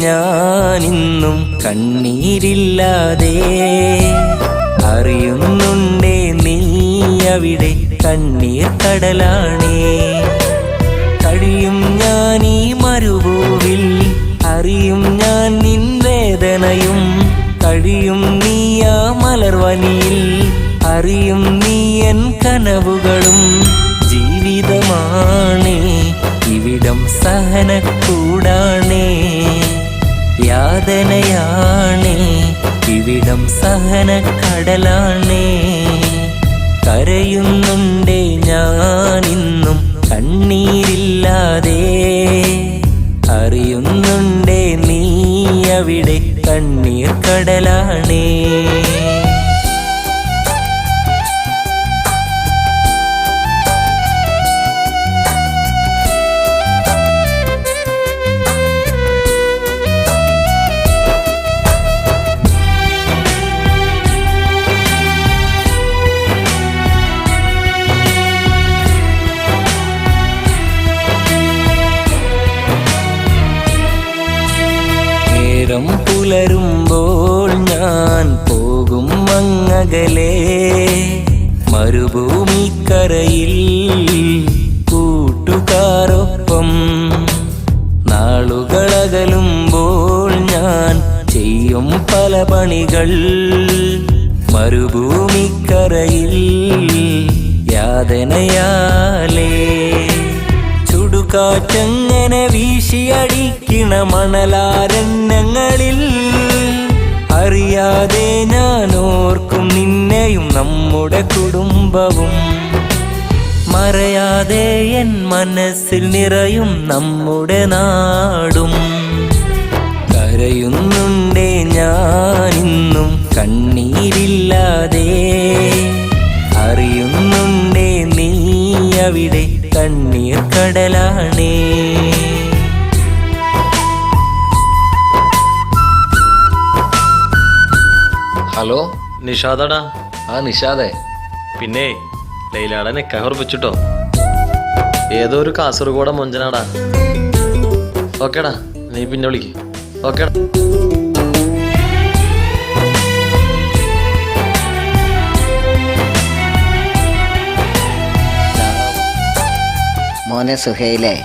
ഞാനിന്നും കണ്ണീരില്ലാതെ. അറിയുന്നുണ്ടേ നീ അവിടെ കണ്ണീർ കടലാണേ. കഴിയും ഞാൻ ഈ മരുഭൂവിൽ, അറിയും ഞാൻ നിൻ വേദനയും. കഴിയും നീ ആ മലർവനിയിൽ, അറിയും നീ എൻ കനവുകളും. ജീവിതമാണേ ഇവിടം സഹനക്കൂടാണേ. യാതനയാണേ ഇവിടം സഹനക്കടലാണേ. കരയുന്നുണ്ടേ ഞാനിന്നും കണ്ണീരില്ലാതെ. അറിയുന്നുണ്ടേ നീ അവിടെ കണ്ണീർ കടലാണേ. നേരം പുലരുമ്പോൾ ഞാൻ പോകും അങ്ങകലെ. മരുഭൂമിക്കരയിൽ കൂട്ടുകാരൊപ്പം. നാളുകളകലുമ്പോൾ ഞാൻ ചെയ്യും പല പണികൾ. മരുഭൂമിക്കരയിൽ യാതനയാലേ. ചുടുകാറ്റങ്ങനെ വീശിയടിക്കണ മണലാരണ്യങ്ങളിൽ. അറിയാതെ ഞാൻ ഓർക്കും നിന്നെയും നമ്മുടെ കുടുംബവും. മറയാതെ എൻ മനസ്സിൽ നിറയും നമ്മുടെ നാടും. കരയുന്നുണ്ടേ ഞാനിന്നും കണ്ണീരില്ലാതെ. അറിയുന്നുണ്ടേ നീ അവിടെ കണ്ണീർ കടലാണേ. ഹലോ, നിഷാദാടാ. ആ നിഷാദേ, പിന്നെ ലൈലാടെ നിക്കാഹ് ഉറപ്പിച്ചിട്ടോ. ഏതോ ഒരു കാസർഗോഡ മൊഞ്ചനാടാ. ഓക്കേടാ, നീ പിന്നെ വിളിക്ക്. ഓക്കേടാ. മോനെ സുഹൈലേ,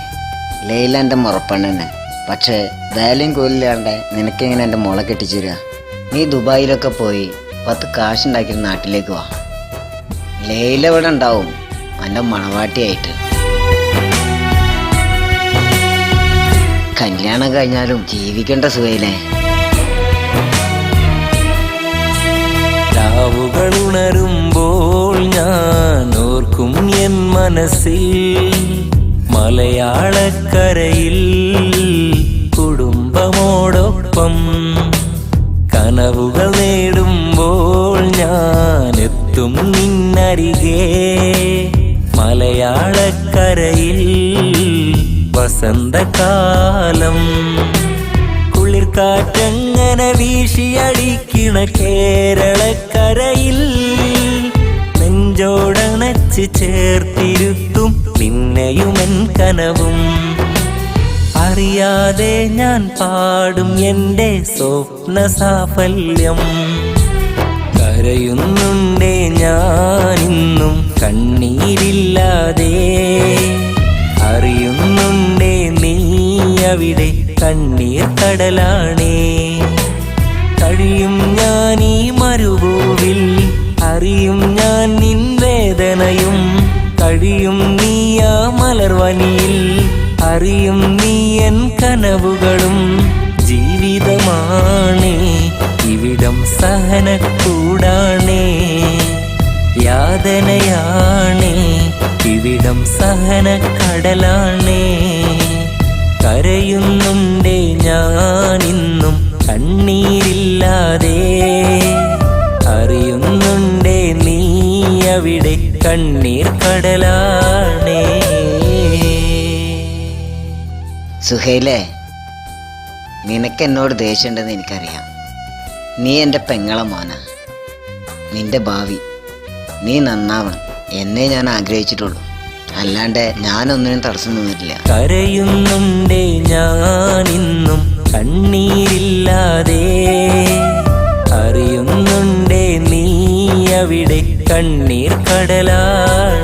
ലൈല എൻ്റെ മുറപ്പെണ്ണന്. പക്ഷേ വേലയും കൂലില്ലാണ്ട് നിനക്കെങ്ങനെ എൻ്റെ മോളെ കെട്ടിച്ചിരുക? നീ ദുബായിലൊക്കെ പോയി 10 കാശുണ്ടാക്കി നാട്ടിലേക്ക് വാ. ലൈല ഇവിടെ ഉണ്ടാവും എൻ്റെ മണവാട്ടിയായിട്ട്. കല്യാണം കഴിഞ്ഞാലും ജീവിക്കേണ്ട സുഹൈലേ. രാവുകൾ ഉണരുമ്പോൾ ഞാൻ ഓർക്കും എൻ മനസ്സിൽ. മലയാളക്കരയിൽ കുടുംബമോടൊപ്പം. കനവുകൾ നേടുമ്പോൾ ഞാൻ എത്തും നിന്നരികെ. മലയാളക്കരയിൽ വസന്തകാലം. കുളിർക്കാറ്റങ്ങനെ വീശിയടിക്കണ കേരളക്കരയിൽ. നെഞ്ചോടണച്ച് ചേർത്തിരുത്തും നിന്നെയുമെൻ കനവും. അറിയാതെ ഞാൻ പാടും എൻ്റെ സ്വപ്ന സാഫല്യം. കരയുന്നുണ്ടേ ഞാനിന്നും കണ്ണീരില്ലാതെ. അറിയുന്നുണ്ടേ നീ അവിടെ കണ്ണീർ കടലാണേ. കഴിയും ഞാൻ ഈ മരുഭൂവിൽ, അറിയും ഞാൻ നിൻ വേദനയും. കഴിയും നീ ആ മലർവനിയിൽ, അറിയും നീ എൻ കനവുകളും. ജീവിതമാണേ ഇവിടം സഹനക്കൂടാണേ. യാതനയാണേ ഇവിടം സഹനക്കടലാണേ. കരയുന്നുണ്ടേ ഞാനിന്നും കണ്ണീരില്ലാതെ. അറിയുന്നുണ്ടേ നീ അവിടെ കണ്ണീർ കടലാണേ. സുഹൈലേ, നിനക്കെന്നോട് ദേഷ്യമുണ്ടെന്ന് എനിക്കറിയാം. നീ എൻ്റെ പെങ്ങളെ മോന. നിന്റെ ഭാവി നീ നന്നാവണം എന്നേ ഞാൻ ആഗ്രഹിച്ചിട്ടുള്ളൂ. അല്ലാണ്ട് ഞാനൊന്നിനും തടസ്സം നിന്നിട്ടില്ല. കരയുന്നുണ്ടേ ഞാനിന്നും കണ്ണീരില്ലാതെ. അറിയുന്നുണ്ടേ നീ അവിടെ കണ്ണീർ കടലാണ്.